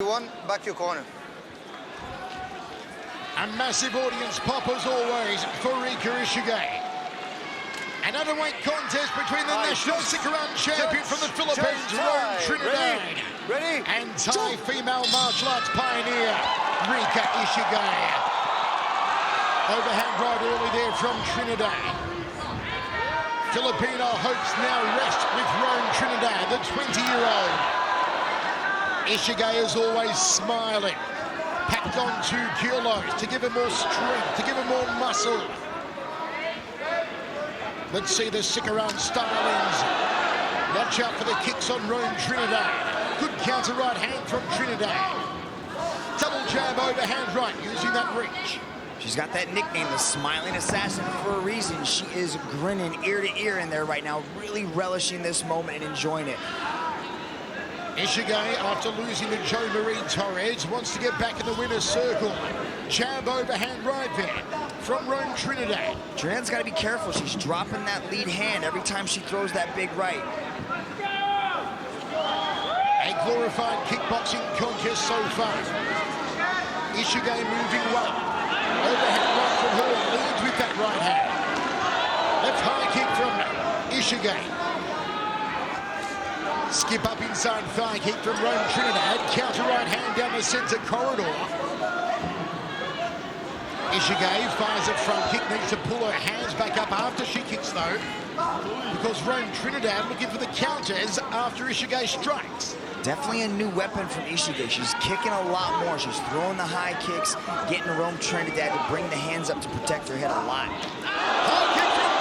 one, back your corner. A massive audience pop as always for Rika Ishige. An underweight contest between the national Sikaran champion from the Philippines, Rome Trinidad, Ready? and Thai female martial arts pioneer, Rika Ishige. Overhand right early there from Trinidad. Filipino hopes now rest with Rome Trinidad, the 20-year-old. Ishige is always smiling. Packed on 2 kilos to give her more strength, to give her more muscle. Let's see the Sikaran stylings. Watch out for the kicks on Rome Trinidad. Good counter right hand from Trinidad. Double jab overhand right, using that reach. She's got that nickname, the Smiling Assassin, for a reason. She is grinning ear to ear in there right now, really relishing this moment and enjoying it. Ishige, after losing to Jo Marie Torres, wants to get back in the winner's circle. Jab overhand right there from Rome Trinidad. Trinidad's got to be careful. She's dropping that lead hand every time she throws that big right. A glorified kickboxing contest so far. Ishige moving well. Overhand right from her, leads with that right hand. Left high kick from Ishige. Skip up inside thigh kick from Rome Trinidad. Counter right hand down the center corridor. Ishige fires a front kick, needs to pull her hands back up after she kicks though, because Rome Trinidad looking for the counters after Ishige strikes. Definitely a new weapon from Ishige. She's kicking a lot more. She's throwing the high kicks, getting Rome Trinidad to bring the hands up to protect her head a lot. High kick from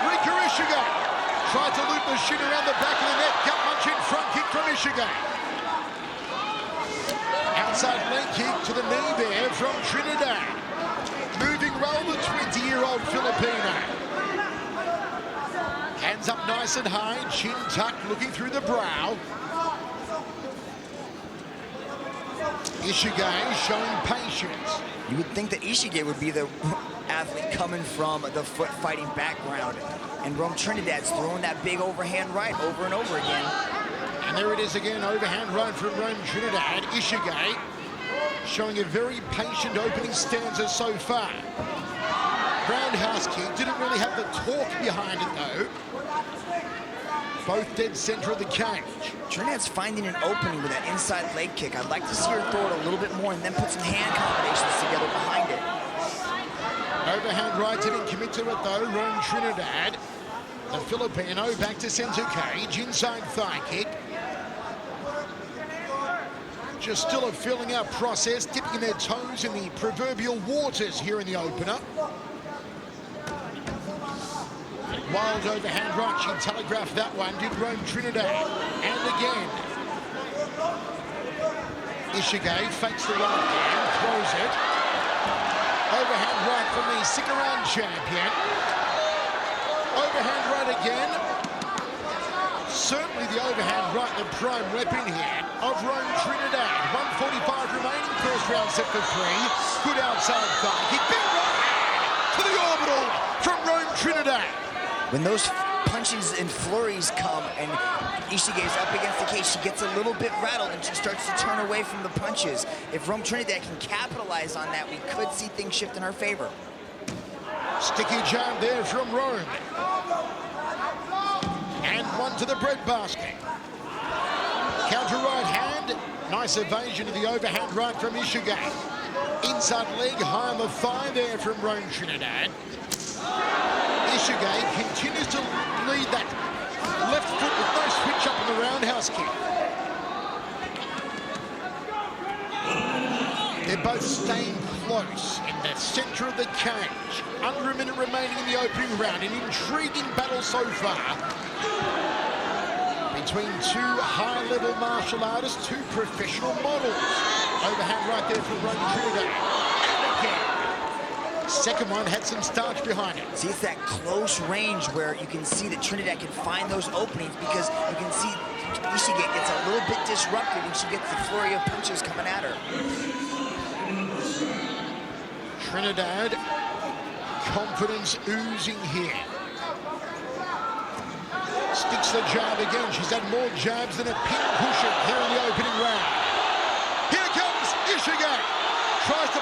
Rika Ishige. Tried to loop the shin around the back of the net. Gut punch in front kick from Ishige. Outside leg kick to the knee there from Trinidad. Moving well, the 20-year-old Filipino. Hands up nice and high, chin tucked, looking through the brow. Ishige showing patience. You would think that Ishige would be the athlete coming from the foot fighting background. And Rome Trinidad's throwing that big overhand right over and over again. And there it is again, overhand right from Rome Trinidad. Ishige showing a very patient opening stanza so far. Roundhouse kick, didn't really have the torque behind it though. Both dead center of the cage. Trinidad's finding an opening with that inside leg kick. I'd like to see her throw it a little bit more and then put some hand combinations together behind it. Overhand right, didn't commit to it though. Rome Trinidad, the Filipino, back to center cage, inside thigh kick. Just still a filling out process, dipping their toes in the proverbial waters here in the opener. Wild overhand right, she telegraphed that one, did Rome Trinidad. And again. Ishige fakes the right hand, throws it. Overhand right from the Sikaran champion. Overhand right again. Certainly the overhand right, the prime weapon here of Rome Trinidad. 1:45 remaining, first round set for 3. Good outside thigh kick, big right hand to the orbital from Rome Trinidad. When those punches and flurries come and Ishige is up against the cage, she gets a little bit rattled and she starts to turn away from the punches. If Rome Trinidad can capitalize on that, we could see things shift in her favor. Sticky jab there from Rome. And one to the breadbasket. Counter right hand. Nice evasion of the overhand right from Ishige. Inside leg, high on the thigh there from Rome Trinidad. Ishige continues to lead that left foot with no switch up in the roundhouse kick. They're both staying close in the center of the cage. Under a minute remaining in the opening round. An intriguing battle so far between 2 high-level martial artists, 2 professional models. Overhand right there from Rome Trinidad. And again. Second one had some starch behind it. See, it's that close range where you can see that Trinidad can find those openings because you can see Ishige gets a little bit disrupted when she gets the flurry of punches coming at her. Trinidad, confidence oozing here. Sticks the jab again. She's had more jabs than a pin pusher here in the opening round.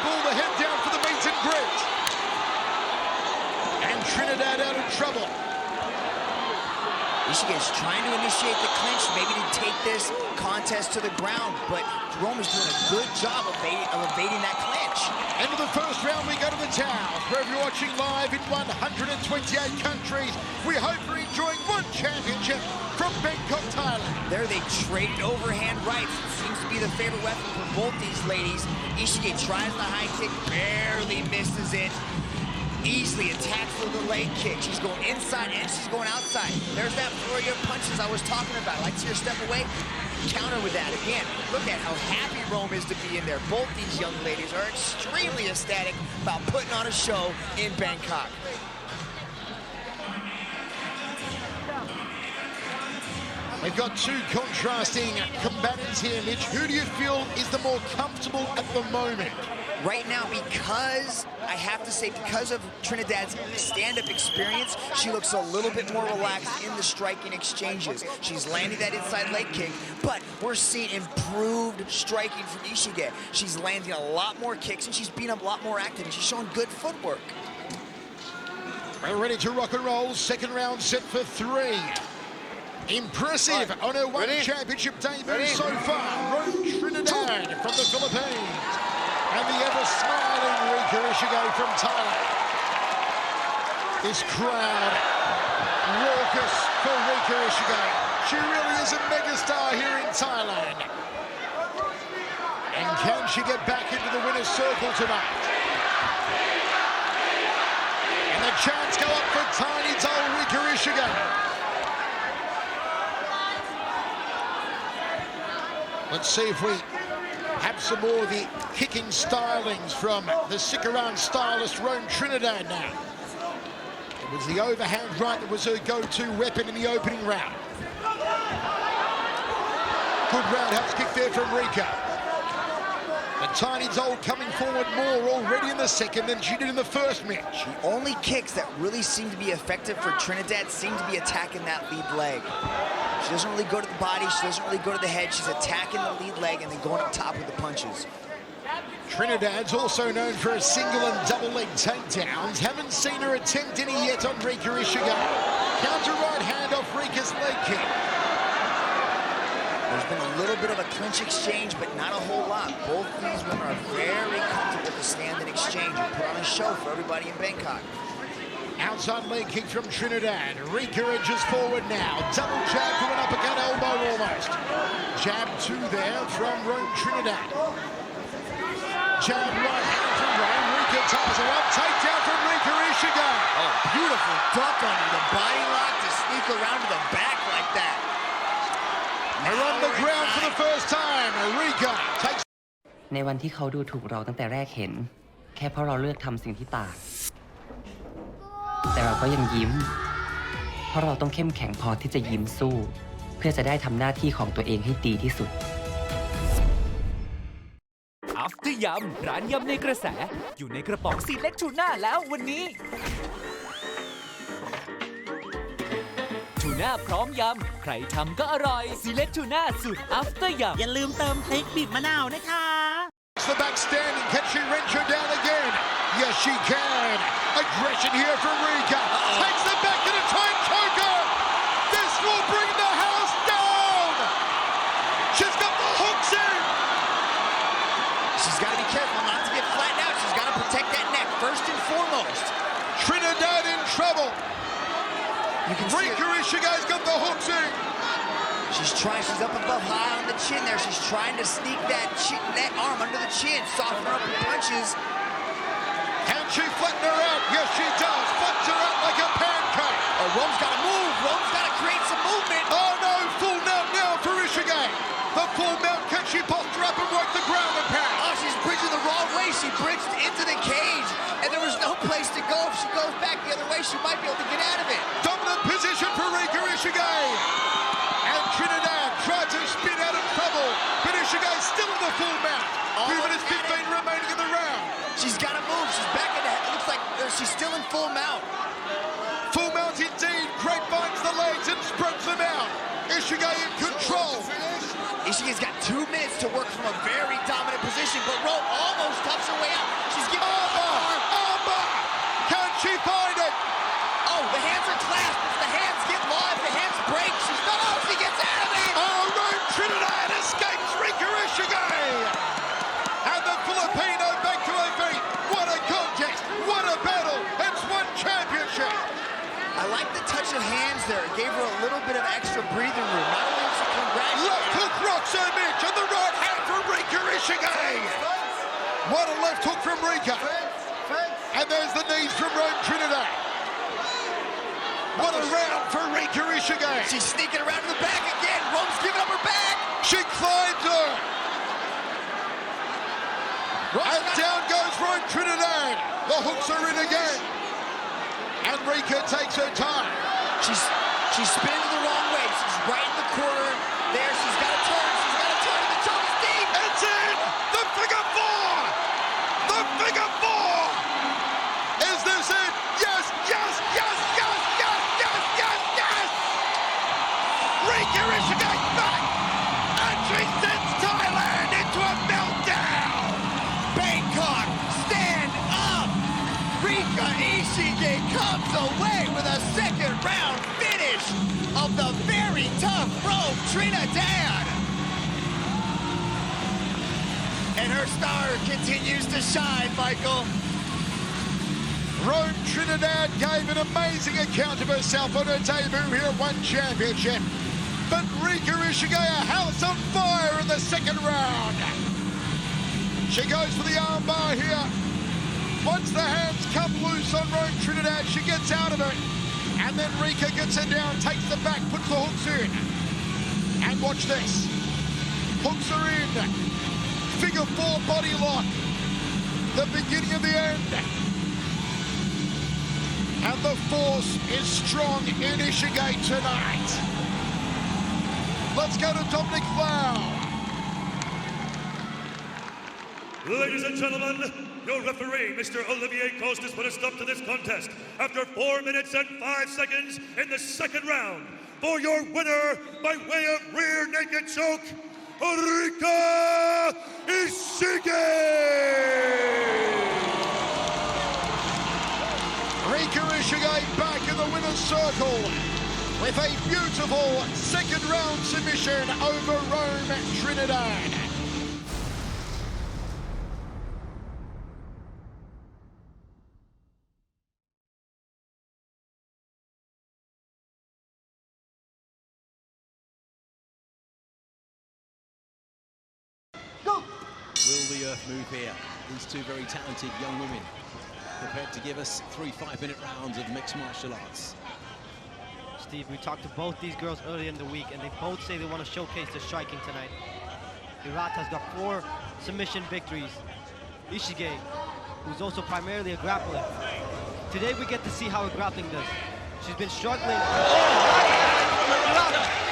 pull the head down for the meet and greet. And Trinidad out of trouble. Ishige is trying to initiate the clinch, maybe to take this contest to the ground, but Rome is doing a good job of evading that clinch. End of the first round, we go to the towels. Wherever you're watching live in 128 countries, we hope you're enjoying one championship from Bangkok, Thailand. There they traded overhand rights. It seems to be the favorite weapon for both these ladies. Ishige tries the high kick, barely misses it. Easily attacks with the leg kick. She's going inside and she's going outside. There's that flurry of punches I was talking about. Like to see her step away, counter with that. Again, look at how happy Rome is to be in there. Both these young ladies are extremely ecstatic about putting on a show in Bangkok. We've got two contrasting combatants here, Mitch. Who do you feel is the more comfortable at the moment? Right now, because of Trinidad's stand-up experience, she looks a little bit more relaxed in the striking exchanges. She's landing that inside leg kick, but we're seeing improved striking from Ishige. She's landing a lot more kicks, and she's being a lot more active, and she's showing good footwork. We're ready to rock and roll. Second round set for 3. Impressive on her one championship debut so far. Rome Trinidad from the Philippines. And the ever-smiling Rika Ishige from Thailand. This crowd, raucous for Rika Ishige. She really is a megastar here in Thailand. And can she get back into the winner's circle tonight? And the chants go up for tiny Doll Rika Ishige. Let's see if we have some more of the kicking stylings from the Sikaran stylist Rome Trinidad now. It was the overhand right that was her go-to weapon in the opening round. Good roundhouse kick there from Rika. The tiny doll coming forward more already in the second than she did in the first match. The only kicks that really seem to be effective for Trinidad seem to be attacking that lead leg. She doesn't really go to the body, she doesn't really go to the head, she's attacking the lead leg and then going up top with the punches. Trinidad's also known for her single and double leg takedowns. Haven't seen her attempt any yet on Rika Ishige. Counter right hand off Rika's leg kick. There's been a little bit of a clinch exchange, but not a whole lot. Both these women are very comfortable to stand and exchange and put on a show for everybody in Bangkok. Outside leg kick from Trinidad. Rika edges forward now. Double jab to an uppercut elbow almost. Jab 2 there from Rome Trinidad. Jab right hand from Rome. Rika ties her up. Takedown from Rika Ishige. Oh, beautiful duck on her. The body lock to sneak around to the back like that. They're on the ground for the first time. Rika takes. ในวันที่เขาดูถูกเราตั้งแต่แรกเห็นแค่เพราะเราเลือกทำสิ่งที่ต่างแต่เราก็ยังยิ้มเพราะเราต้องเข้มแข็งพอที่จะยิ้มสู้เพื่อจะได้ทำหน้าที่ของตัวเองให้ดีที่สุด After ยำร้านยำในกระแสอยู่ในกระป๋องซีเล็กทูน่าแล้ววันนี้ทูน่าพร้อมยำใครทำก็อร่อยซีเล็กทูน่าสูตร After ยำอย่าลืมเติมพริกบีบมะนาวนะคะ The back standing. Can she wrench her down again? Yes, she can. Aggression here from Rika. Takes the back to the time choker. This will bring the house down. She's got the hooks in. She's got to be careful not to get flattened out. She's got to protect that neck first and foremost. Trinidad in trouble. You can see Rika Ishige's got the hooks in. She's up above high on the chin there. She's trying to sneak that arm under the chin, soften her up with punches. Can she flatten her out? Yes, she does. Flattens her out like a pancake. Oh, Rome's got to move. Rome's got to create some movement. Oh, no. Full mount now for Ishige. The full mount. Can she posture up and work the ground and pound? Oh, she's bridging the wrong way. She bridged into the cage, and there was no place to go. If she goes back the other way, she might be able to get out of it. Dominant position for Rika Ishige. And Trinidad tried to spin out of trouble, but Ishige's still in the full mount. 3 minutes 15 remaining in the round. She's got to move. She's back in the head. It looks like she's still in full mount. Full mount indeed. Grapevines the legs and spreads them out. Ishige in control. Ishige's got 2 minutes to work from a very dominant position, but Rome almost tops her way out. She's giving Armbar! Can she find it? Oh, the hands are clasped. If the hands get live, the hands break. She's not. Oh, she gets out of it. Oh, Rome Trinidad escapes Rika Ishige! And the Filipino back to her feet. What a contest! What a battle! It's one championship! I like the touch of hands there. It gave her a little bit of extra breathing room. Not only is she congratulating. Left hook rocks her Mitch, and the right hand from Rika Ishige! What a left hook from Rika! And there's the knees from Rome Trinidad. What a round for Rika Ishige! She's sneaking around to the back again. Rome's giving up her back. She climbs her! And down goes Rome Trinidad! The hooks are in again! And Rika takes her time. She's spinning the wrong way. She's right in the corner. There, she's got to turn. She's got to turn. The choke is deep. It's in! The figure four! The figure four! Is this it? Yes, yes, yes, yes, yes, yes, yes, yes! Rika Ishige back! And she sends Thailand into a meltdown! Bangkok, stand up! Rika Ishige comes away with a second round finish of the very tough Rome Trinidad. And her star continues to shine, Michael. Rome Trinidad gave an amazing account of herself on her debut here at One Championship. But Rika Ishige, a house on fire in the second round. She goes for the armbar here. Once the hands come loose on Rome Trinidad, she gets out of it. And then Rika gets her down, takes the back, puts the hooks in. And watch this. Hooks are in. Figure four body lock. The beginning of the end. And the force is strong in Ishige tonight. Let's go to Dominic Flau. Ladies and gentlemen, your referee, Mr. Olivier Coste, has put a stop to this contest after 4 minutes and 5 seconds in the second round. For your winner, by way of rear naked choke, Rika Ishige! Rika Ishige back in the winner's circle with a beautiful second round submission over Rome Trinidad. Will the earth move here? These two very talented young women prepared to give us 3 5-minute rounds of mixed martial arts. Steve, we talked to both these girls earlier in the week, and they both say they want to showcase their striking tonight. Hirata's got 4 submission victories. Ishige, who's also primarily a grappler. Today we get to see how her grappling does. She's been struggling.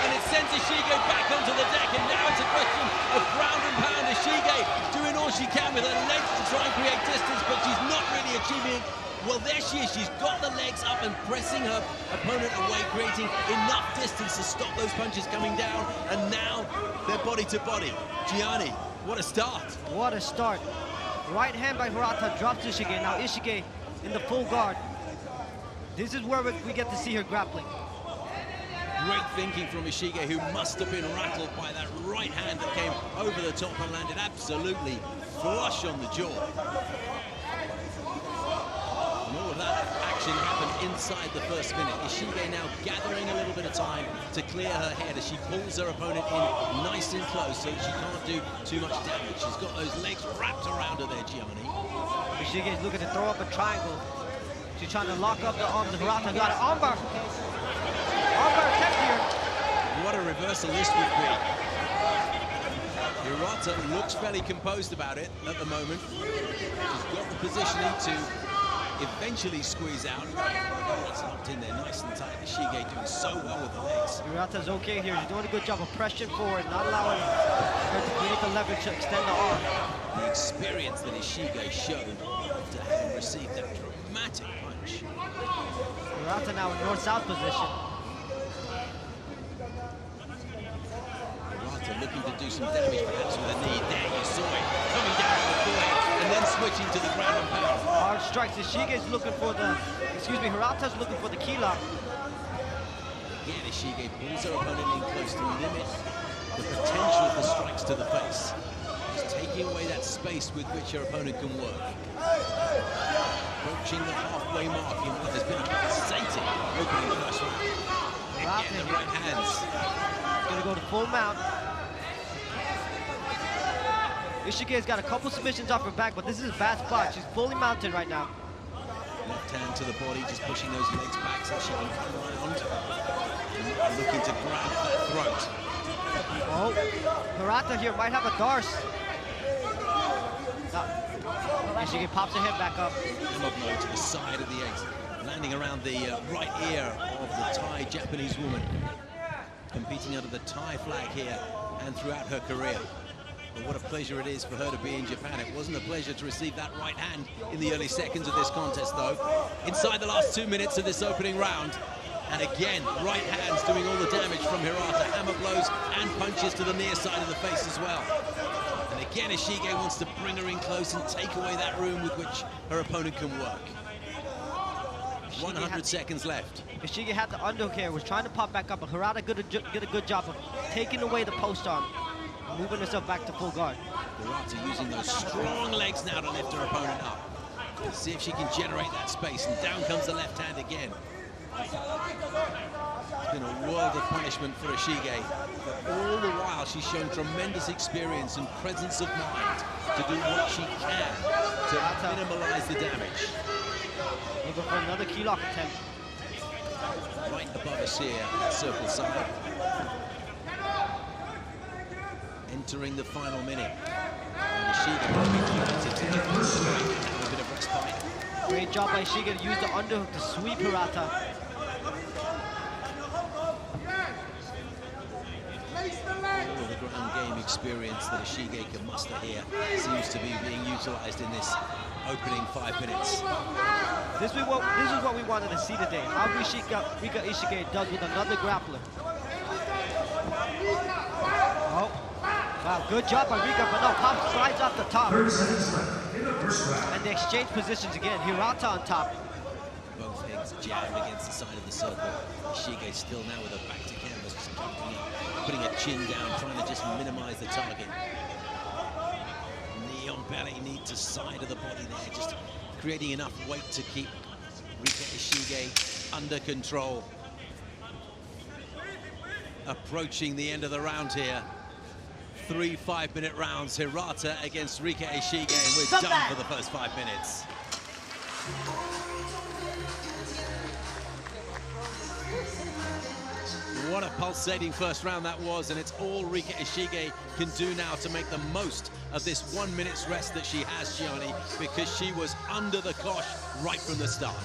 And it sends Ishige back onto the deck, and now it's a question of ground and pound. Ishige doing all she can with her legs to try and create distance, but she's not really achieving it. Well, there she is. She's got the legs up and pressing her opponent away, creating enough distance to stop those punches coming down. And now they're body to body. Gianni, what a start. What a start. Right hand by Hirata drops Ishige. Now Ishige in the full guard. This is where we get to see her grappling. Great thinking from Ishige, who must have been rattled by that right hand that came over the top and landed absolutely flush on the jaw. And all of that action happened inside the first minute. Ishige now gathering a little bit of time to clear her head as she pulls her opponent in nice and close so she can't do too much damage. She's got those legs wrapped around her there, Gianni. Ishige is looking to throw up a triangle. She's trying to lock up the arms. Hirata got an armbar. Armbar attempt here. What a reversal this would be. Hirata looks fairly composed about it at the moment. She's got the positioning to eventually squeeze out. It's locked in there nice and tight. Ishige doing so well with the legs. Hirata's okay here. She's doing a good job of pressing forward, not allowing her to create the leverage to extend the arm. The experience that Ishige showed after having received that dramatic punch. Hirata now in north-south position. Hirata Hirata looking to do some damage, perhaps with a knee. There, you saw it. Coming down to the forehead and then switching to the ground and pound. Hard strikes. Ishige's looking for the, Hirata's looking for the key lock. Again, Ishige pulls her opponent in close to limit the potential for strikes to the face. She's taking away that space with which her opponent can work. Approaching the halfway mark in what has been a exciting opening first round. Again, the right hands. Gonna go to full mount. Ishige's got a couple submissions off her back, but this is a bad spot. She's fully mounted right now. Left hand to the body, just pushing those legs back so she can come around. And looking to grab that throat. Oh, Hirata here might have a Darce. Ishige pops her head back up. Hammer blow to the side of the exit, landing around the right ear of the Thai Japanese woman. Competing under the Thai flag here and throughout her career. But what a pleasure it is for her to be in Japan. It wasn't a pleasure to receive that right hand in the early seconds of this contest, though. Inside the last 2 minutes of this opening round. And again, right hands doing all the damage from Hirata. Hammer blows and punches to the near side of the face as well. And again, Ishige wants to bring her in close and take away that room with which her opponent can work. 100 seconds left. Ishige had the underhook here, was trying to pop back up, but Hirata did a good job of taking away the post arm, moving herself back to full guard. Hirata using those strong legs now to lift her opponent up. See if she can generate that space, and down comes the left hand again. It's been a world of punishment for Ishige, but all the while she's shown tremendous experience and presence of mind to do what she can to minimize the damage. Looking for another key lock attempt. Right above us here, circle side. Entering the final minute. And Ishige moving to get a bit of respite. Great job by Ishige to use the underhook to sweep Hirata. All of the ground game experience that Ishige can muster here seems to be being utilized in this opening 5 minutes. This is what we wanted to see today. How Rika Ishige does with another grappler. Oh, wow, good job by Rika, but no, Pop slides off the top. 30 seconds left in the first round. And they exchange positions again. Hirata on top. Both legs jammed against the side of the circle. Ishige still now with her back to canvas, just putting her chin down, trying to just minimize the target. Knee on belly, knee to side of the body there, just creating enough weight to keep Rika Ishige under control. Approaching the end of the round here. 3 5-minute rounds. Hirata against Rika Ishige, and we're done for the first 5 minutes. What a pulsating first round that was, and it's all Rika Ishige can do now to make the most of this 1 minute's rest that she has, Gianni, because she was under the cloche right from the start.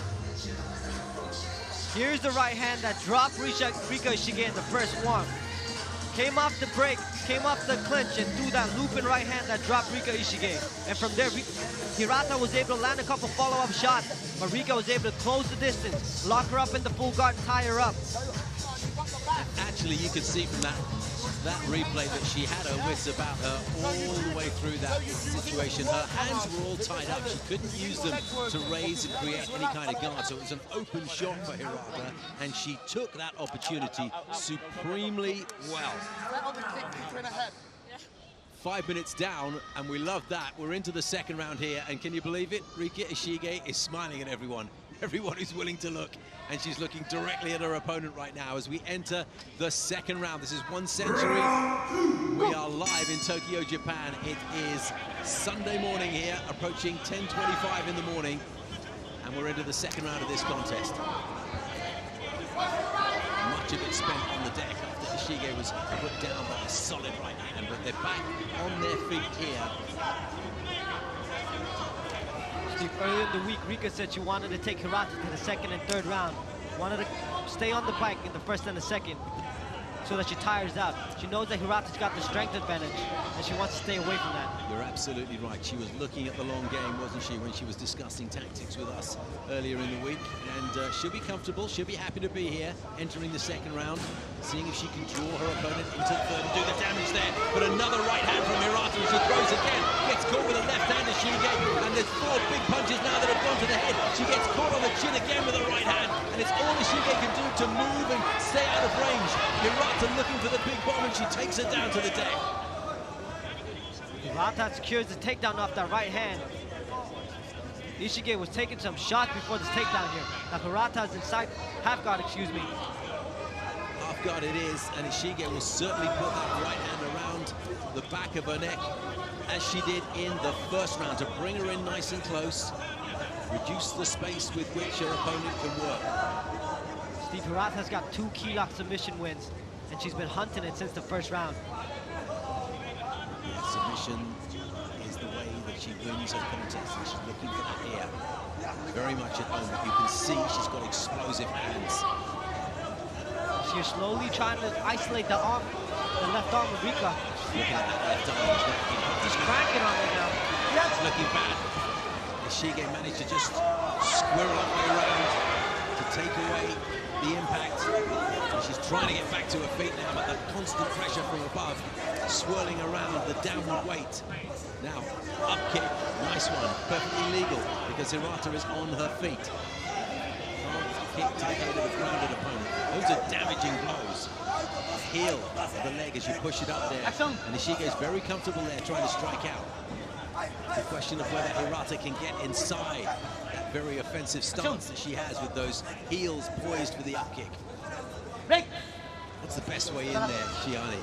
Here's the right hand that dropped Rika Ishige in the first one. Came off the break, came off the clinch, and threw that looping right hand that dropped Rika Ishige. And from there, Hirata was able to land a couple follow-up shots, but Rika was able to close the distance, lock her up in the full guard, tie her up. Actually, you could see from that replay that she had her wits about her all the way through that situation. Her hands were all tied up. She couldn't use them to raise and create any kind of guard. So it was an open shot for Hirata, and she took that opportunity supremely well. 5 minutes down, and we love that. We're into the second round here, and can you believe it? Rika Ishige is smiling at everyone who's willing to look, and she's looking directly at her opponent right now as we enter the second round. This is 1 Century. We are live in Tokyo, Japan. It is Sunday morning here, approaching 10:25 in the morning, and we're into the second round of this contest. Much of it spent on the deck after Ishige was put down by a solid right hand, but they're back on their feet here. Earlier in the week, Rika said she wanted to take Hirata to the second and third round. Wanted to stay on the bike in the first and the second. so that she tires out. She knows that Hirata's got the strength advantage, and she wants to stay away from that. You're absolutely right. She was looking at the long game, wasn't she, when she was discussing tactics with us earlier in the week. And she'll be comfortable. She'll be happy to be here, entering the second round, seeing if she can draw her opponent into the third and do the damage there. But another right hand from Hirata, and she throws again. Gets caught with a left hand, Ishige, and there's 4 big punches now that have gone to the head. She gets caught on the chin again with a right hand, and it's all Ishige can do to move and stay out of range. Hirata looking for the big bomb, and she takes her down to the deck. Hirata secures the takedown off that right hand. Ishige was taking some shots before this takedown here. Now Hirata's inside half guard, excuse me. Half guard it is, and Ishige will certainly put that right hand around the back of her neck, as she did in the first round, to bring her in nice and close, reduce the space with which her opponent can work. Steve, Hirata's got 2 key lock submission wins, and she's been hunting it since the first round. Yeah, submission is the way that she wins her contest, and she's looking for that here. Very much at home. You can see she's got explosive hands. She's slowly trying to isolate the arm, the left arm of Rika. Looking at that left arm. She's cranking on it now. It's looking bad. Ishige managed to just squirrel her way around to take away the impact. And she's trying to get back to her feet now, but that constant pressure from above, swirling around the downward weight. Now, up kick, nice one, perfectly legal, because Hirata is on her feet. Up kick to the head of a grounded opponent. Those are damaging blows. Heel of the leg as you push it up there. And Ishige is very comfortable there, trying to strike out. It's a question of whether Hirata can get inside that very offensive stance that she has with those heels poised for the up kick. What's the best way in there, Gianni?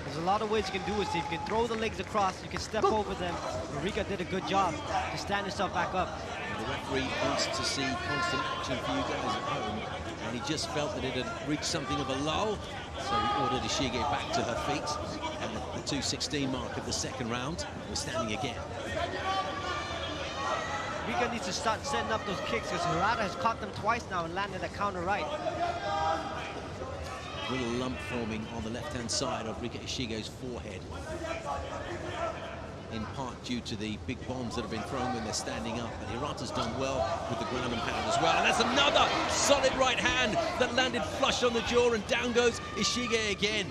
There's a lot of ways you can do it, Steve. You can throw the legs across, you can step over them. Rika did a good job to stand herself back up. And the referee wants to see constant action for you guys at home, and he just felt that it had reached something of a lull, so he ordered Ishige back to her feet at the 2:16 mark of the second round. We're standing again. Rika needs to start setting up those kicks, because Hirata has caught them twice now and landed a counter right. Little lump forming on the left-hand side of Rika Ishige's forehead, in part due to the big bombs that have been thrown when they're standing up. And Hirata's done well with the ground and pound as well. And that's another solid right hand that landed flush on the jaw, and down goes Ishige again.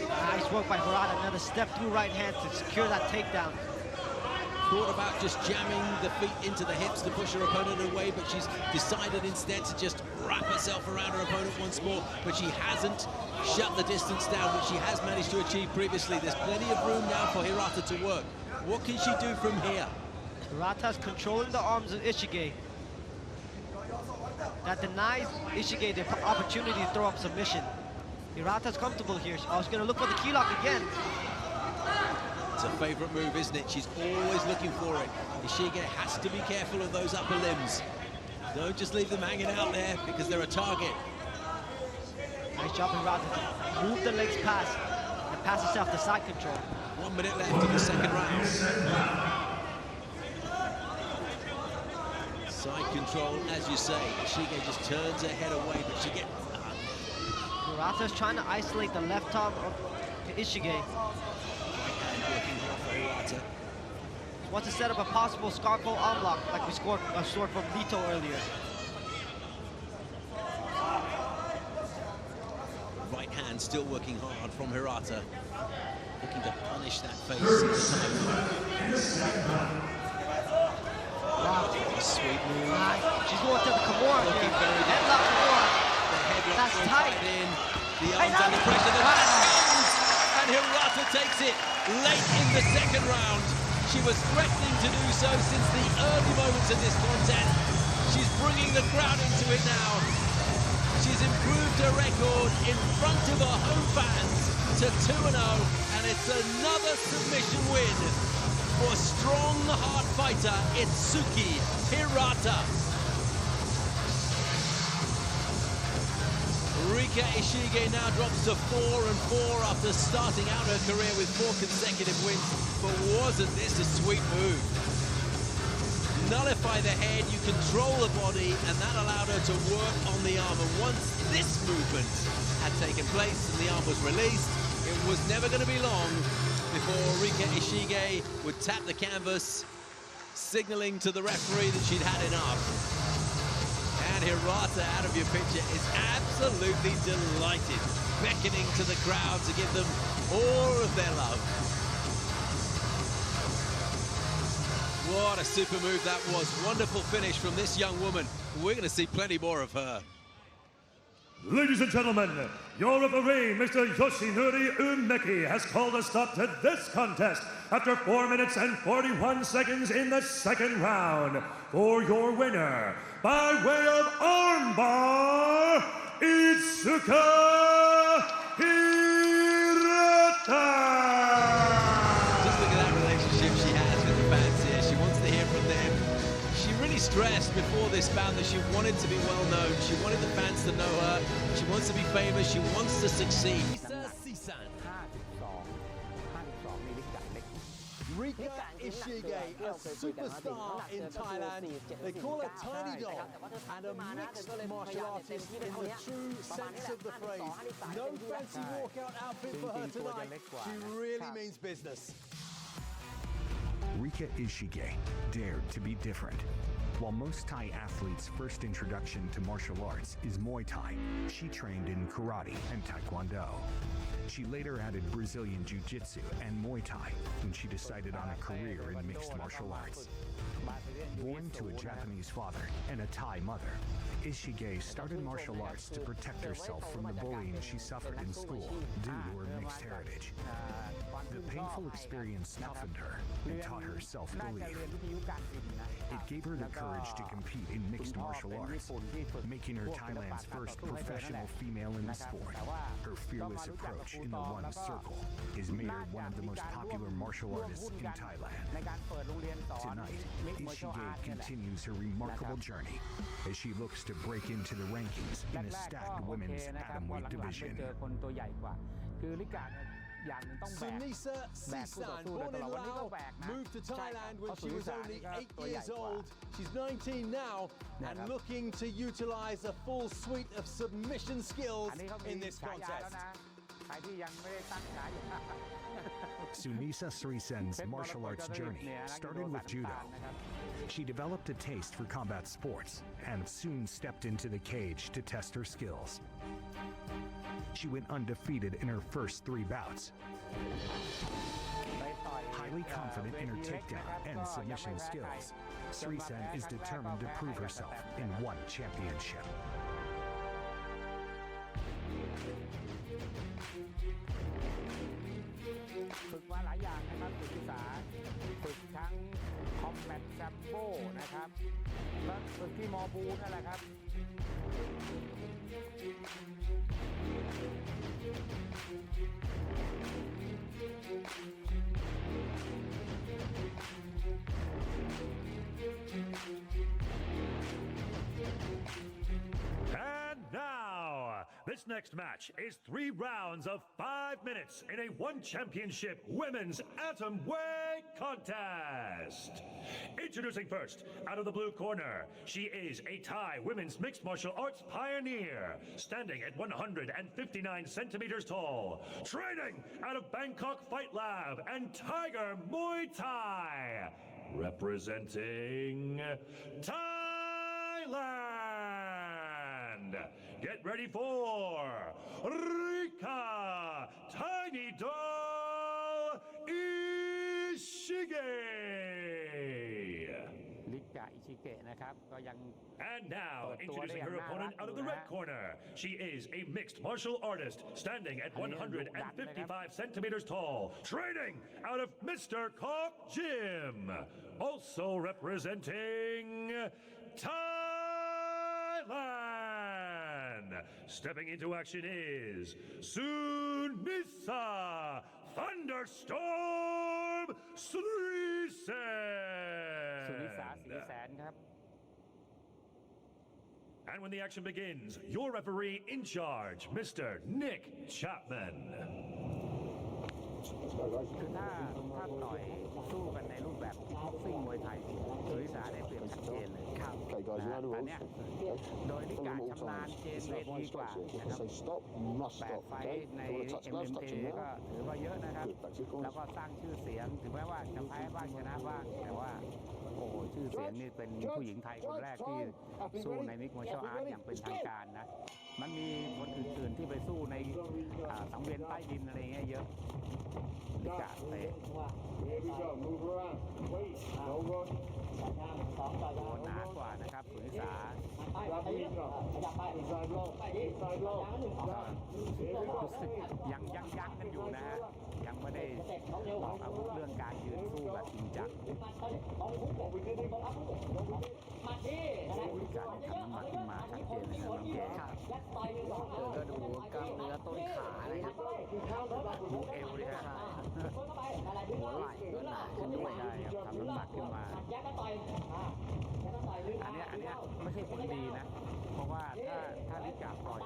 Nice work by Hirata. Another step-through right hand to secure that takedown. Thought about just jamming the feet into the hips to push her opponent away, but she's decided instead to just wrap herself around her opponent once more. But she hasn't shut the distance down, which she has managed to achieve previously. There's plenty of room now for Hirata to work. What can she do from here? Hirata's controlling the arms of Ishige. That denies Ishige the opportunity to throw up submission. Hirata's comfortable here. I was going to look for the key lock again. It's a favorite move, isn't it? She's always looking for it. Ishige has to be careful of those upper limbs. Don't just leave them hanging out there, because they're a target. Nice job, Hirata. Move the legs past and pass herself the side control. 1 minute left in the second round. Side control, as you say. Ishige just turns her head away, but she gets... Hirata's trying to isolate the left arm of Ishige. Working hard for Hirata. Wants to set up a possible Scarpo arm lock, like we scored from Lito earlier. Right hand still working hard from Hirata. Looking to punish that face in the time. Wow. Sweet move. She's going to the Kimura Looking here. very good. Headlock Kimura. The headlock That's goes tight. right in. The arms under pressure. The hands! And Hirata takes it late in the second round. She was threatening to do so since the early moments of this contest. She's bringing the crowd into it now. She's improved her record in front of her home fans to 2-0, and it's another submission win for strong hard fighter Itsuki Hirata. Rika Ishige now drops to 4-4 after starting out her career with 4 consecutive wins. But wasn't this a sweet move? nullify the head, you control the body, and that allowed her to work on the arm. And once this movement had taken place and the arm was released, it was never going to be long before Rika Ishige would tap the canvas, signaling to the referee that she'd had enough. And Hirata, out of your picture, is absolutely delighted, beckoning to the crowd to give them all of their love. What a super move that was. Wonderful finish from this young woman. We're going to see plenty more of her. Ladies and gentlemen, your referee, Mr. Yoshinori Umeki, has called a stop to this contest after 4 minutes and 41 seconds in the second round. For your winner, by way of armbar, Itsuka Hirata! Just look at that relationship she has with the fans here. She wants to hear from them. She really stressed before this bout that she wanted to be well known. She wanted the fans to know her. She wants to be famous. She wants to succeed. Rika Ishige, a superstar in Thailand. They call her Tiny Doll and a mixed martial artist in the true sense of the phrase. No fancy walkout outfit for her tonight. She really means business. Rika Ishige dared to be different. While most Thai athletes' first introduction to martial arts is Muay Thai, she trained in karate and taekwondo. She later added Brazilian Jiu-Jitsu and Muay Thai when she decided on a career in mixed martial arts. Born to a Japanese father and a Thai mother, Ishige started martial arts to protect herself from the bullying she suffered in school due to her mixed heritage. The painful experience toughened her and taught her self-belief. It gave her the courage to compete in mixed martial arts, making her Thailand's first professional female in the sport. Her fearless approach in the one circle has made her one of the most popular martial artists in Thailand. Tonight, Ishige continues her remarkable journey as she looks to break into the rankings in a stacked women's atomweight division. Sunisa Sisan, born in Laos, moved to Thailand when she was only 8 years old. She's 19 now and looking to utilize a full suite of submission skills in this contest. Sunisa Srisen's martial arts journey started with judo. She developed a taste for combat sports and soon stepped into the cage to test her skills. She went undefeated in her first 3 bouts. Highly confident in her takedown and submission skills, Srisen is determined to prove herself in one championship. And now, this next match is 3 rounds of 5 minutes in a one championship women's atomweight contest. Introducing first, out of the blue corner, she is a Thai women's mixed martial arts pioneer, standing at 159 centimeters tall, training out of Bangkok Fight Lab and Tiger Muay Thai, representing Thailand. Get ready for Rika Tiny Doll Ishige. And now, introducing her opponent out of the red corner. She is a mixed martial artist, standing at 155 centimeters tall, training out of Mr. Kok Gym. Also representing Thailand. Stepping into action is Sunisa Thunderstorm Srisen. And when the action begins, your referee in charge, Mr. Nick Chapman. คือถ้าต่อยสู้กันในรูปแบบบ็อกซิ่งมวยไทยสุริสาได้เปรียบ Okay, guys, you know the rules. โดยลิกาชำนาญเจนเวทีกว่านะครับ Say stop, you must 8 stop. ไฟ Okay? ใน If you want to touch gloves, touch MMA them ก็ now. ถือว่าเยอะนะครับ Good, back to your corners. แล้วก็สร้างชื่อเสียงถึงแม้ว่าจะแพ้บ้างชนะบ้างแต่ว่าโอ้โหชื่อเสียงนี่เป็นผู้หญิงไทยคนแรกที่สู้ในมิกมาร์เชลอาร์ตอย่างเป็นทางการนะมันมีคนอื่นๆที่ไปสู้ในสังเวียนใต้ดินอะไรเงี้ยเยอะลิกาเตะ Here we go, move around. Wait, no rush. โดนหนากว่านะครับสุนิสา Grab the knee up. Inside low, inside low. รู้สึกยังกันอยู่นะฮะยังไม่ได้ออกอาวุธเรื่องการยืนสู้แบบจริงจังการทำน้ำหนักขึ้นมาชัดเจนเลยนะน้องแก ครับก็ดูกล้ามเนื้อต้นขานะครับ ดูเอวดิฮะ หัวไหล่ก็หนาขึ้นด้วย ใช่ครับทำน้ำหนักขึ้นมา อันเนี้ยไม่ใช่ผลดีนะ เพราะว่าถ้าลิกาปล่อย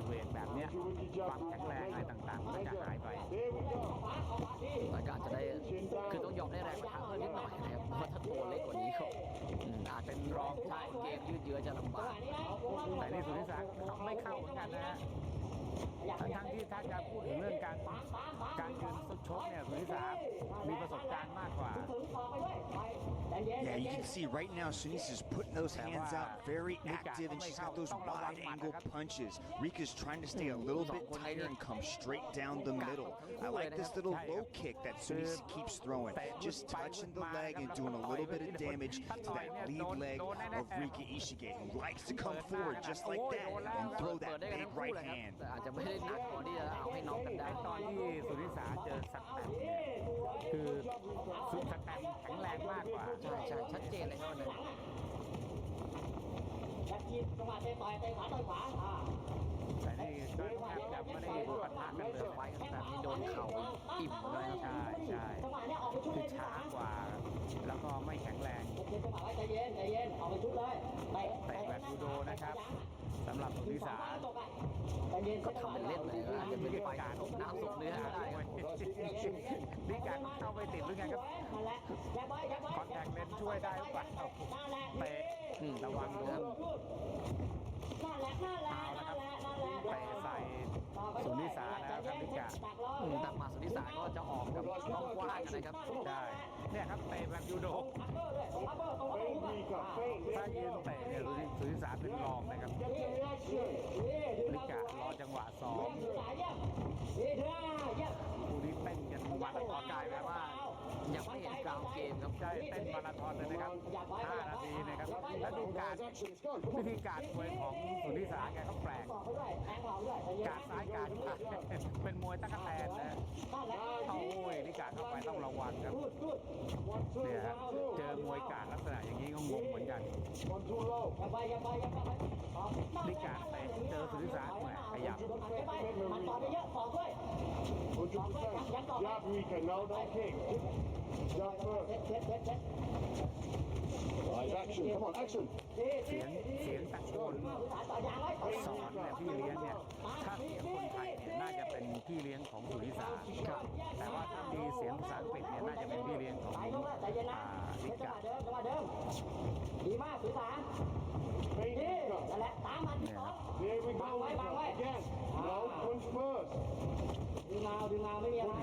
เวทแบบเนี้ยความแข็งแรงอะไรต่างๆมันจะหายไป รายการจะได้คือต้องยอมได้แรงประทะเพิ่มนิดหน่อยนะครับเพราะว่าถ้าตัวเล็กกว่านี้เขาอาจเป็นรองใช่เกมยืดเยื้อจะลำบาก แต่นี่สุนิสาไม่เข้าเหมือนกันนะฮะทั้งที่ถ้าจะพูดถึงเรื่องการยืนชกเนี่ยสุนิสามีประสบการณ์มากกว่า Yeah, you can see right now Sunisa's putting those hands out very active and she's got those wide angle punches. Rika's trying to stay a little bit tighter and come straight down the middle. I like this little low kick that Sunisa keeps throwing. Just touching the leg and doing a little bit of damage to that lead leg of Rika Ishige, who likes to come forward just like that and throw that big right hand. แต่อาจจะไม่ได้หนักพอที่จะเอาให้น็อกกันได้ ตอนที่สุนิสาเจอสแตมเนี่ยคือสแตมแข็งแรงมากกว่า ใช่ชัดเจนเลยครับวันนั้น แต่นี่ก็แทบจะไม่ได้ปะทะกันเลย ไฟกันแบบนี้โดนเข่าอิ่มเลยครับ ใช่คือช้ากว่า แล้วก็ไม่แข็งแรงเตะแบบยูโดนะครับสำหรับสุนิสา ก็ทำเป็นเล่นเลยอาจจะเป็นไฟตกน้ำตกเนื้อก็ได้ครับ นี่การเข้าไปติดหรือไงครับคอนแทคเลนส์ช่วยได้หรือเปล่าเตะระวังโดนเอาละครับเตะใส่สุนิสาแล้วครับลิกา แต่มาสุนิสาก็จะออกกับกล้องกว้างนะครับ ใช่เนี่ยครับเตะแบบยูโดถ้ายืนเตะเนี่ยสุนิสาเป็นรองนะครับลิการอจังหวะซ้อมคู่นี้เต้นกันมาราธอนได้แบบว่า ยังไม่เห็นกราวเกมครับ ใช่เต้นมาราธอนเลยนะครับ5 นาทีนะครับแล้วดูการวิธีการมวยของสุนิสาแกก็แปลกการซ้ายการขวาเป็นมวยตะกั่วแตนนะโอ้ยนี่การเข้าไปต้องระวังครับเนี่ยฮะเจอมวยการลักษณะอย่างนี้ก็งงเหมือนกันนี่การเตะเจอสุนิสาแหมขยับ Jab, Rika, no, don't kick. Jab first. Right, action, come on, action. เสียงตะโกนสอนเนี่ยพี่เลี้ยงเนี่ยถ้าเสียงคนไทยเนี่ยน่าจะเป็นพี่เลี้ยงของสุนิสาแต่ว่าถ้ามีเสียงภาษาอังกฤษเนี่ยน่าจะเป็นพี่เลี้ยงของลิกา ดีมากสุนิสานี่นั่นแหละตามมันที่ต่อ Here we go, again. No, punch first. ดึงเอาไม่มีอะไร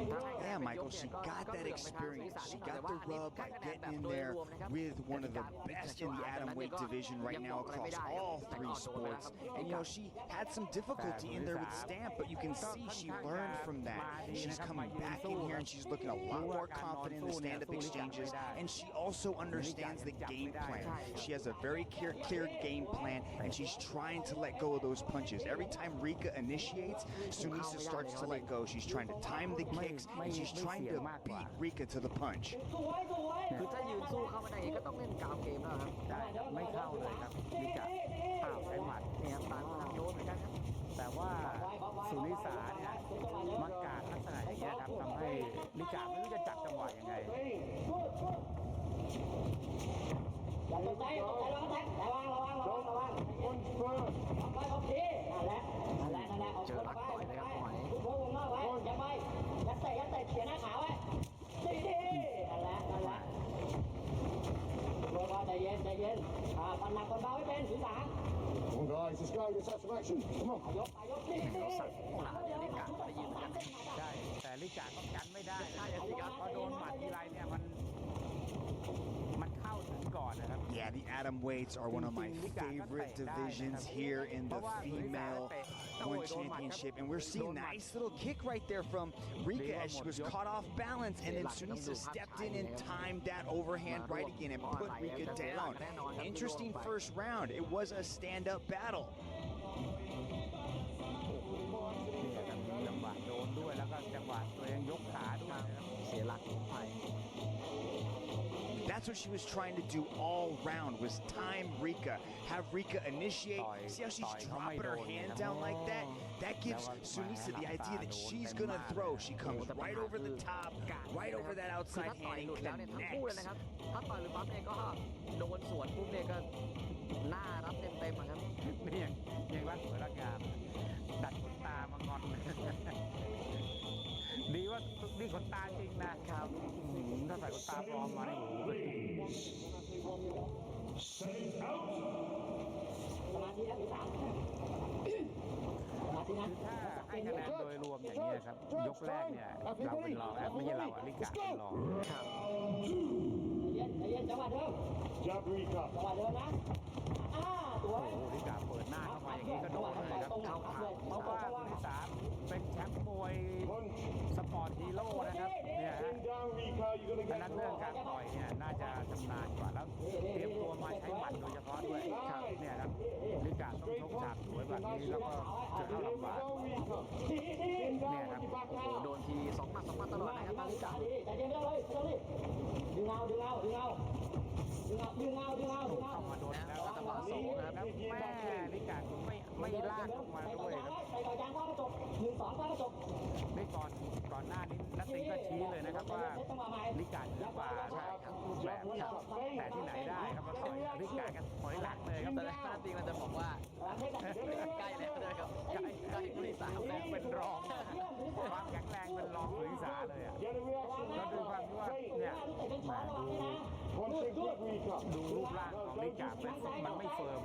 Yeah, Michael, she got that experience. She got the rub by getting in there with one of the best in the atomweight division right now across all 3 sports. And, you know, she had some difficulty in there with Stamp, but you can see she learned from that. She's coming back in here and she's looking a lot more confident in the stand-up exchanges. And she also understands the game plan. She has a very clear game plan, and she's trying to let go of those punches. Every time Rika initiates, Sunisa starts to let go. She's trying to time the kicks, and she's trying to beat Rika to the punch. คือถ้ายืนสู้เข้าไม่ได้ก็ต้องเล่นกราวเกมแล้วครับ ได้ไม่เข้าเลยครับลิกาใช้หมัด เนี่ยต่างคนต่างโดนเหมือนกันครับ แต่ว่าสุนิสาเนี่ยมักการลักษณะอย่างเงี้ยครับทำให้ลิกาไม่รู้จะจับจังหวะยังไง อย่าตกใจระวังโอเคนั่นแหละเจอหลักต่อยเลยครับหอยพุทโธวงนอกไว้อย่าไปยัดเตะเขียนหน้าขาไว้ดีนั่นแหละโดนใจเย็น หนักคนเบาให้เป็นสุนิสา Come on, guys, let's go. Let's have some action. Come on. ยกไปยกนี่ เขาสั่งขวาเนี่ยลิกาก็ได้ยินเหมือนกันใช่แต่ลิกาก็กันไม่ได้พอโดนหมัดทีไรเนี่ยมันเข้าถึงก่อนนะครับ Yeah, the atom weights are one of my favorite divisions here in the female one championship, and we're seeing a nice little kick right there from Rika as she was caught off balance, and then Sunisa stepped in and timed that overhand right again and put Rika down. Interesting first round. It was a stand-up battle. นี่ครับจังหวะโดนด้วยแล้วก็จังหวะตัวเองยกขาด้วยนะครับเสียหลักไป That's what she was trying to do all round, was time Rika, have Rika initiate. See how she's dropping her hand down like that? That gives Sunisa the idea that she's going to throw. She comes right over the top, right over that outside hand and connects. ถ้าต่อยหรือปั๊มเองก็โดนสวนปุ๊บเนี่ยก็หน้ารับเต็มๆครับ นี่ยังรักสวยรักงามดัดขนตามางอน ดีว่านี่ขนตาจริงนะครับถ้าใส่ขนตาปลอมมาในหูเลย สมาธินะสุนิสาสมาธินะ คือถ้าให้คะแนนโดยรวมอย่างนี้ครับยกแรกเนี่ยเราเป็นรองไม่ใช่เราลิกาเป็นรอง ใจเย็นจังหวะเดิม Jab Rika. จังหวะเดิมนะตัว โอ้โหลิกาเปิดหน้าเข้ามาอย่างนี้ก็โดนเลยครับเข้าขาเพราะว่าคนที่3เป็นแชมป์มวยสปอร์ตฮีโร่นะครับเนี่ยฮะดังนั้นเรื่องการต่อยเนี่ยน่าจะชำนาญกว่าแล้วเตรียมตัวมาใช้หมัดโดยเฉพาะด้วยครับเนี่ยครับลิกาต้องชกฉากสวยแบบนี้แล้วก็จะเข้าลำบากเนี่ยครับโอ้โหโดนที2 หมัดตลอดนะครับลิกา ใจเย็นไม่ต้องเลยดึงเอาเข้ามาโดนแล้วจังหวะ2นะครับแล้วแม่ลิกาไม่ลากลงมาด้วยครับ ใส่ต่อยยางฟ้ากระจก1-2ฟ้ากระจก นี่ก่อนหน้านี้นักติงก็ชี้เลยนะครับว่าลิกาเหนือกว่าใช่ครับรูปแบบครับแต่ที่ไหนได้ครับมาต่อยลิกากันถอยหลังเลยครับแต่นักติงมันจะบอกว่าใกล้แล้วนะครับใกล้ผู้ที่3แล้วเป็นรองความแข็งแรงเป็นรองผู้ที่3เลยอ่ะก็ดูความที่ว่าเนี่ยดูรูปร่างของลิกามันไม่เฟิร์ม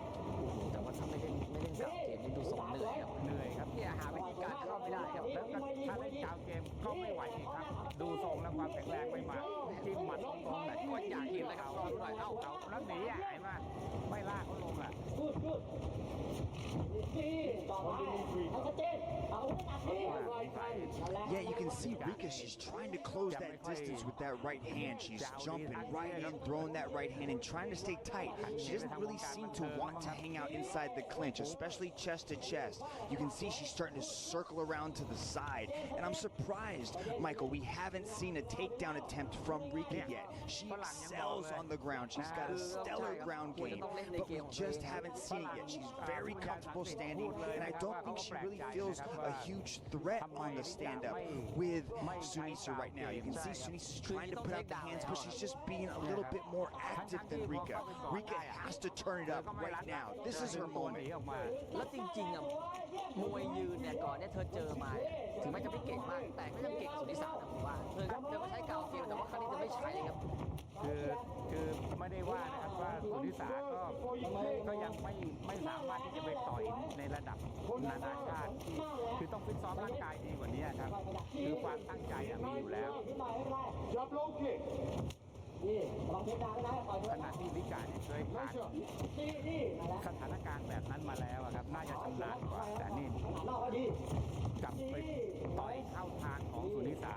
แต่ว่าถ้าไม่เล่นกาวเกมนี่ดูทรงเหนื่อยครับเนี่ยหาวิธีการเข้าไม่ได้ครับแล้วก็ถ้าเล่นกาวเกมก็ไม่ไหวอีกครับดูทรงแล้วความแข็งแรงไม่มาจิ้มหมัดตรงๆไหนก็อยากเห็นเลยครับรอดูหน่อยเอาแล้วหนีอ่ะไอ้มาไม่ลากเขาลงอ่ะ Yeah, you can see Rika, she's trying to close that distance with that right hand. She's jumping right in, throwing that right hand and trying to stay tight. She doesn't really seem to want to hang out inside the clinch, especially chest to chest. You can see she's starting to circle around to the side. And I'm surprised, Michael, we haven't seen a takedown attempt from Rika yet. She excels on the ground. She's got a stellar ground game, but we just haven't seen it yet. She's very comfortable standing, and I don't think she really feels a huge threat on the stand-up with Sunisa right now. You can see Sunisa's trying to put out the hands, but she's just being a little bit more active than Rika. Rika has to turn it up right now. This is her moment. แล้วจริงๆอ่ะมวยยืนเนี่ยก่อนเนี่ยเธอเจอมาถึงแม้จะไม่เก่งมากแต่ก็ยังเก่งสุดที่3นะผมว่าเธอก็ใช้กาวเกมแต่ว่าครั้งนี้เธอไม่ใช้เลยครับคือไม่ได้ว่านะครับว่าสุนิสาก็ยังไม่สามารถที่จะไปต่อยในระดับนานาชาติคือต้องฟิตซ้อมร่างกายดีกว่านี้ครับคือความตั้งใจมีอยู่แล้วขณะที่ลิกาเนี่ยเคยผ่านสถานการณ์แบบนั้นมาแล้วครับน่าจะชำนาญกว่าแต่นี่กลับไปต่อยเข้าทางของสุนิสา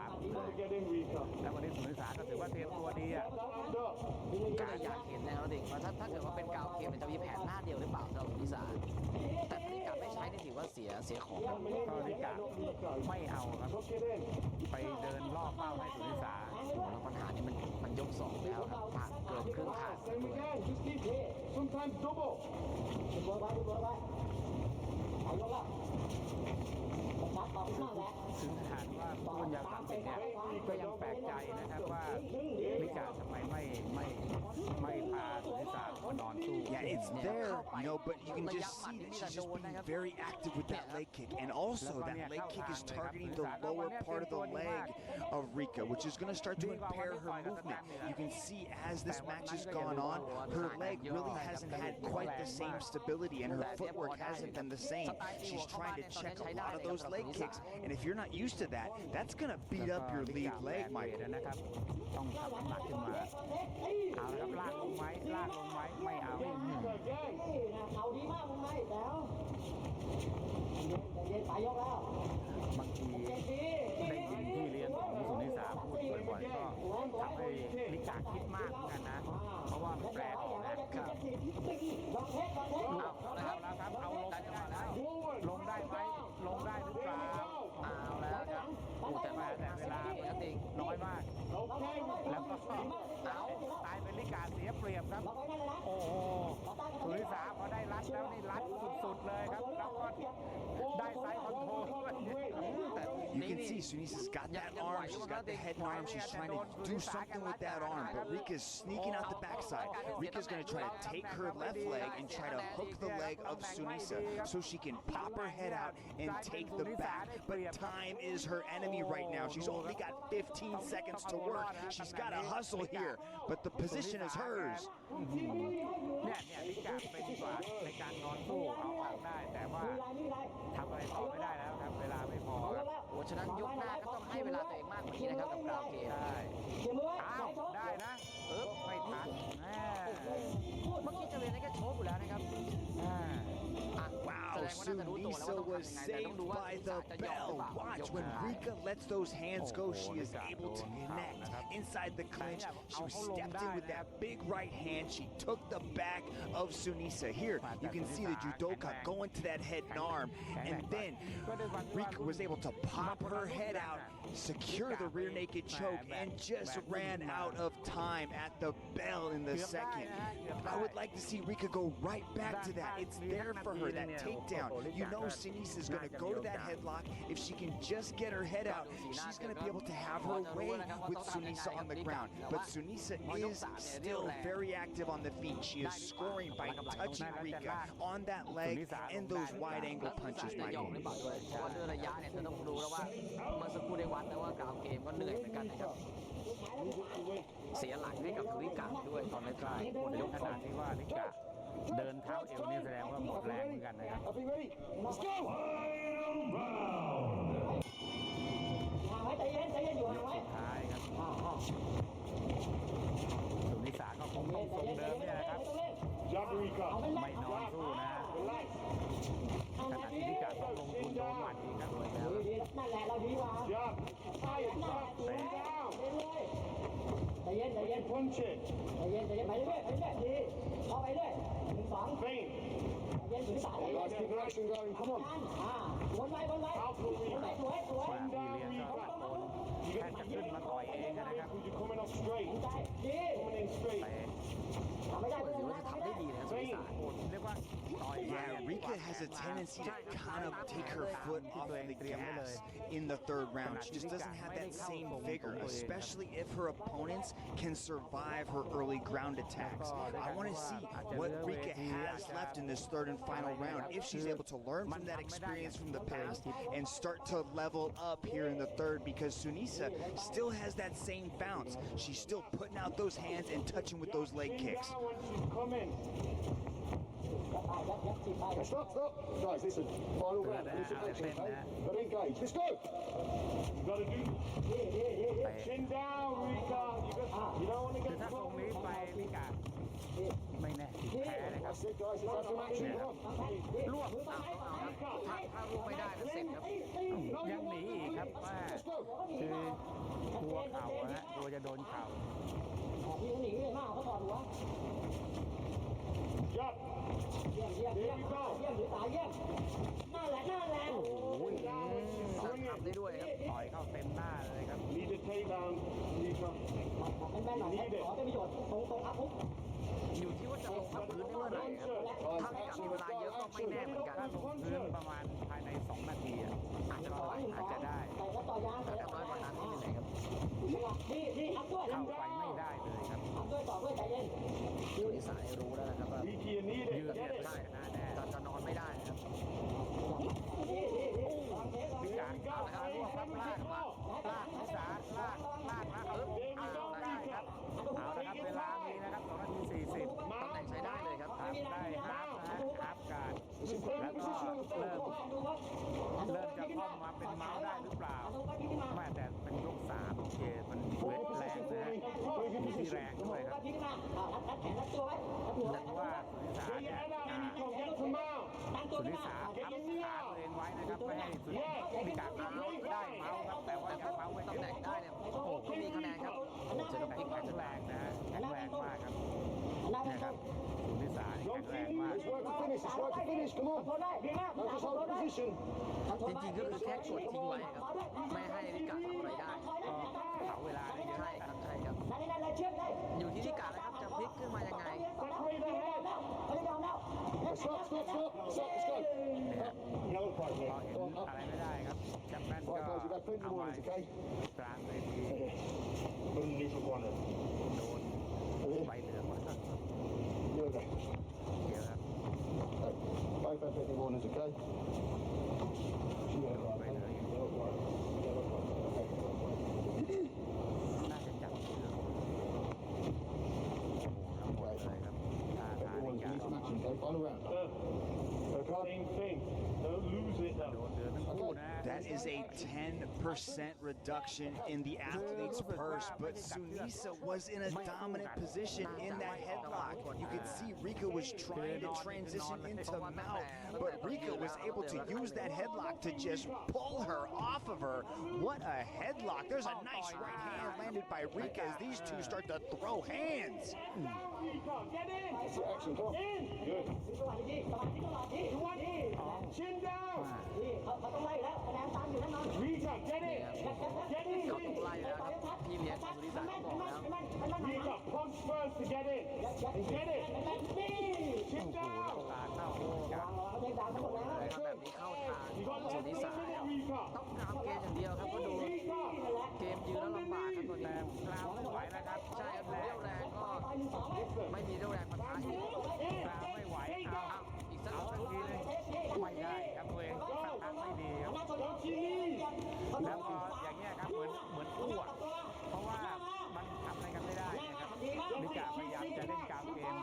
แล้ววันนี้สุนิสาก็ถือว่าเตรียมตัวดีอ่ะก็เลยอยากเห็นนะครับเด็กว่าถ้าเกิดว่าเป็นกาวเกมจะมีแผนหน้าเดียวหรือเปล่าสำหรับสุนิสาแต่ลิกาไม่ใช้นี่ถือว่าเสียของก็ลิกาไม่เอาครับไปเดินล่อเป้าให้สุนิสาแล้วปัญหานี้มันยก2แล้วครับผ่านเกินครึ่งขาดเลย Sometimes double. ถึงขนาดว่าคุณยา30เนี่ยก็ยังแปลกใจนะครับว่าลิกาทำไมไม่พาสุนิสา ก็นอนสู้ Yeah, it's there, you know, but you can just see that she's just being very active with that leg kick. And also that leg kick is targeting the lower part of the leg of Rika, which is going to start to impair her movement. You can see as this match has gone on, her leg really hasn't had quite the same stability and her footwork hasn't been the same. She's trying to check a lot of those leg kicks. And if you're not used to that, that's going to beat up your lead leg, Michael. ต้องทำน้ำหนักขึ้นมาเอาละครับลากลงไหมไม่เอา เขาดีมากมึงไหมแล้วเย็นไปยกแล้ว บางทีได้ยินที่เรียนของสุนิสาพูดบ่อยๆก็ทำให้ลิกาคิดมากเหมือนกันนะเพราะว่าแปลออกนะครับเอาแล้วครับเอาลงได้ไหมลงได้หรือเปล่าเอาแล้วครับแต่เวลาปกติน้อยมากแล้วก็เอาตายเป็นลิกาเสียเปรียบครับโอ้โหสุนิสาพอได้รัดแล้วนี่รัดสุดๆเลยครับแล้วก็ได้ไซด์คอนโทรล You can see Sunisa's got that arm, she's got the head and arm, she's trying to do something with that arm, but Rika's sneaking out the backside. Rika's going to try to take her left leg and try to hook the leg of Sunisa so she can pop her head out and take the back. But time is her enemy right now. She's only got 15 seconds to work. She's got to hustle here, but the position is hers. เนี่ยลิกาเป็นกว่าในการนอนสู้เอาออกได้แต่ว่าทำอะไรต่อไม่ได้แล้วครับเวลาไม่พอครับ ฉะนั้นยกหน้าก็ต้องให้เวลาตัวเองมากกว่านี้นะครับกับกราวเกม อ้าวได้นะไม่ทันเมื่อกี้จะเรียนได้แค่โชว์อยู่แล้วนะครับ Wow, Sunisa was saved by the bell. Watch, when Rika lets those hands go, she is able to connect inside the clinch. She stepped in with that big right hand. She took the back of Sunisa. Here, you can see the judoka go into that head and arm. And then Rika was able to pop her head out, secure the rear naked choke, and just ran out of time at the bell in the second. I would like to see Rika go right back to that. It's there for her, that takedown. You know Sunisa is going to go to that headlock. If she can just get her head out, she's going to be able to have her way with Sunisa on the ground. But Sunisa is still very active on the feet. She is scoring by touching Rika on that leg and those wide angle punches, Michael. เพราะว่าด้วยระยะเนี่ยเธอต้องดูแล้วว่าเมื่อสักครู่ได้วัดแล้วว่ากราวเกมก็เหนื่อยเหมือนกันนะครับเสียหลักให้กับทวิกาด้วยตอนแรกๆหมดยกขนาดที่ว่าลิกาเดินเท้าเอวนี่แสดงว่าหมดแรงเหมือนกันนะครับยกสุดท้ายครับสุนิสาก็คงต้องทรงเดิมเนี่ยนะครับไม่นอนสู้นะขณะที่ลิกาต้องลงทุนโดนหมัดอีกครับนั่นแหละเราดีกว่าใจเย็นใจเย็นพุ่งเช็คใจเย็นใจเย็นไปเรื่อยไปเรื่อยดีเข้าไปเรื่อย1 2ใจเย็นสุนิสาใจเย็นวนไปวนไปวนไปสวยสวยแค่จะขึ้นมาต่อยเองนะครับดีทำไม่ได้ถือว่าจะทำได้ดีนะสุนิสาเรียกว่าต่อย Yeah, Rika has a tendency to kind of take her foot off the gas in the third round. She just doesn't have that same vigor, especially if her opponents can survive her early ground attacks. I want to see what Rika has left in this third and final round, if she's able to learn from that experience from the past and start to level up here in the third, because Sunisa still has that same bounce. She's still putting out those hands and touching with those leg kicks. Stop. Guys, listen. Final round. Listen, Gotta engage. Let's go. You gotta do. Chin down, Rika. You don't want to get ถ้าตรงนี้ไปลิกาไม่แน่แพ้นะครับลวกถ้าลวกไม่ได้ก็เสร็จครับยังหนีอีกครับว่าคือกลัวเข่าฮะกลัวจะโดนเข่าพี่หนีเลยมากเขาถอดหัวเยี่ยมหรือตายเยี่ยมนั่นแหละโอ้ยทำได้ด้วยครับต่อยเข้าเต็มหน้าเลยครับเป็นแม่หน่อยขอเป็นประโยชน์ตรงครับปุ๊บอยู่ที่ว่าจะลงกับพื้นได้เมื่อไหร่ครับถ้ามีเวลาเยอะก็ไม่แน่เหมือนกันลงพื้นประมาณภายใน2 นาทีอาจจะได้แต่ทำน้อยกว่านั้นนิดนึงครับนี่อัพด้วยเข้าไปไม่ได้เลยครับอัพด้วยต่อด้วยใจเย็นสุนิสารู้แล้วนะครับ แล้วก็เริ่มจะเข้ามาเป็นเมาส์ได้หรือเปล่าไม่แต่เป็นยก3โอเคมันเวทแรงนะฮะมีที่แรงด้วยครับแต่ว่าสุนิสาเนี่ยทับขาตัวเองไว้นะครับไม่ให้สุนิสาเมาส์ได้เมาส์ครับแต่ว่ายังเมาส์ไม่ ตำแหน่งได้เนี่ยโอ้โหไม่มีคะแนนครับเจอกับพลิก แข็งแรงนะฮะแข็งแรงมากครับนะครับสุนิสาแข็งแรงมากจริงๆก็คือแค่กดทิ้งไว้ครับไม่ให้ริกาทำอะไรได้ก็เผาเวลาได้เยอะ ใช่ครับอยู่ที่ริกาแล้วครับจะพลิกขึ้นมายังไง พอเห็นอะไรไม่ได้ครับจากนั้นก็เอาไว้กลางเวทีโดนใบเหลืองมาเยอะครับใบเหลืองน่าจะจับเชือกโอ้โหแล้วหมดเลยครับท่าในการThat is a 10% reduction in the athlete's purse, but Sunisa was in a dominant position in that headlock. You could see Rika was trying to transition into mount, but Rika was able to use that headlock to just pull her off of her. What a headlock. There's a nice right hand landed by Rika as these two start to throw hands. Chin down. เขาต้องไล่แล้วคะแนนตามอยู่แน่นอนเขาต้องไล่แล้วครับพี่เลี้ยงสุริสาบอกแล้ว punch first to get in. Get it. Chin down. แบบนี้เข้าทางสุริสาต้องกรามเกมอย่างเดียวครับก็ดูเกมยืนแล้วลำบากครับตัวนี้ กราวไม่ไหวแล้วครับ ใช่ครับเรี่ยวแรงก็ไม่มีเรี่ยวแรงปะทะอีก กราวไม่ไหวเอาอีกสักทีนึงไม่ได้ครับตัวเองสักพักไม่ดีครับแล้วพออย่างเงี้ยครับเหมือนอ้วกเพราะว่ามันทำอะไรกันไม่ได้นะครับมิกาพยายามจะเล่นกลางเกม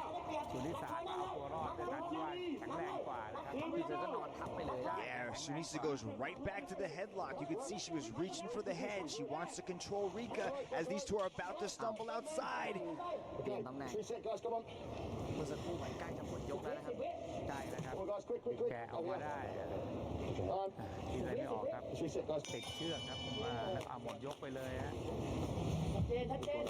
สุนิสาเอาตัวรอดด้วยกันที่ว่าแข็งแรงกว่านะครับคือเธอก็นอนทับไปเลย Yeah, Sunisa goes right back to the headlock. You could see she was reaching for the head. She wants to control Rika as these two are about to stumble outside. เปลี่ยนตำแหน่งเมื่อสักครู่มันใกล้จะหมดยกแล้วนะครับ ได้นะครับแกเอามาได้คิดอะไรไม่ออกครับติดเชือกครับเอาหมดยกไปเลยฮะชัดเจน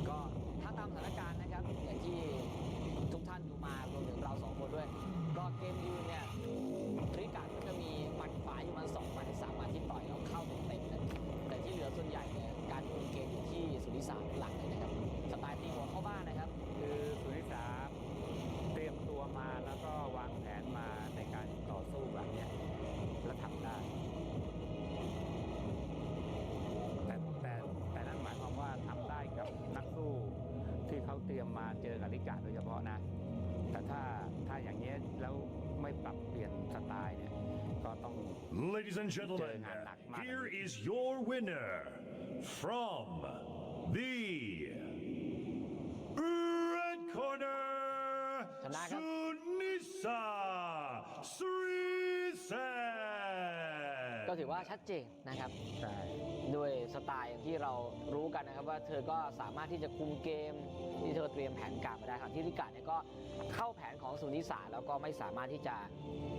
ก็ถ้าตามสถานการณ์นะครับอย่างที่ทุกท่านดูมารวมถึงเราสองคนด้วยก็เกมยืนเนี่ยริกาก็จะมีหมัดขวาอยู่มา2 หมัด 3 หมัดที่ต่อยเราเข้าเต็มๆนะแต่ที่เหลือส่วนใหญ่เนี่ยการคุมเกมอยู่ที่สุนิสาเป็นหลักเลยนะครับสไตล์ตีหัวเข้าบ้านนะครับคือสุนิสาเตรียมตัวมาแล้วก็วางแผนมาในการต่อสู้แบบนี้และทำได้แต่นั่นหมายความว่าทำได้กับนักสู้ที่เขาเตรียมมาเจอกับริกาโดยเฉพาะนะแต่ถ้าอย่างนี้แล้วไม่ปรับเปลี่ยนสไตล์เนี่ยก็ต้อง Ladies and gentlemen, here is your winner from the red corner, Sunisa Srisan ก็ถือว่าชัดเจนนะครับด้วยสไตล์ที่เรารู้กันนะครับว่าเธอก็สามารถที่จะคุมเกมที่เธอเตรียมแผนการมาได้ครับที่ริกาเนี่ยก็เข้าแผนของสุนิสาแล้วก็ไม่สามารถที่จะ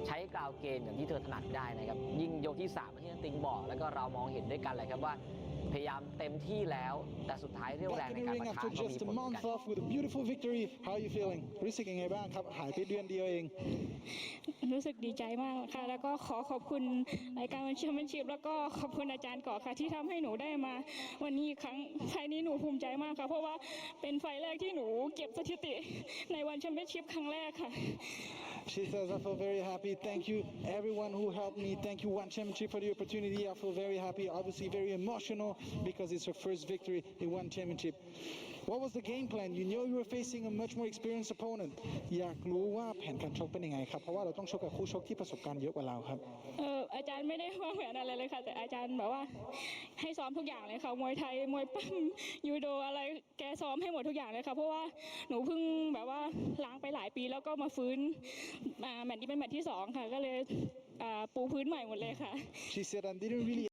ใช้กราวเกมอย่างที่เธอถนัดได้นะครับยิ่งยกที่3ที่ติงบอกแล้วก็เรามองเห็นด้วยกันเลยครับว่าพยายามเต็มที่แล้วแต่สุดท้ายเรี่ยวแรงในการปะทะก็มีผลกัน with a beautiful victory how are you feeling รู้สึกยังไงบ้างครับหายไปเดือนเดียวเองรู้สึกดีใจมากค่ะแล้วก็ขอบคุณรายการวันแชมเปี้ยนชิพแล้วก็ขอบคุณอาจารย์ก่อค่ะที่ทำให้หนูได้มาวันนี้อีกครั้งไฟล์นี้หนูภูมิใจมากค่ะเพราะว่าเป็นไฟล์แรกที่หนูเก็บสถิติในวันแชมเปี้ยนชิพครั้งแรกค่ะ She says, I feel very happy. Thank you, everyone who helped me. Thank you, One Championship, for the opportunity. I feel very happy, obviously very emotional because it's her first victory in One Championship. What was the game plan? You know you were facing a much more experienced opponent. อยากรู้ว่าแผนการชกเป็นยังไงครับ เพราะว่าเราต้องชกกับคู่ชกที่ประสบการณ์เยอะกว่าเราครับ อาจารย์ไม่ได้วางแผนอะไรเลยค่ะแต่อาจารย์แบบว่าให้ซ้อมทุกอย่างเลยค่ะมวยไทยมวยปั้มยูโดอะไรแกซ้อมให้หมดทุกอย่างเลยค่ะเพราะว่าหนูเพิ่งแบบว่าล้างไปหลายปีแล้วก็มาฟื้นแมตช์นี้เป็นแมตช์ที่2ค่ะก็เลยปูพื้นใหม่หมดเลยค่ะ She said I didn't really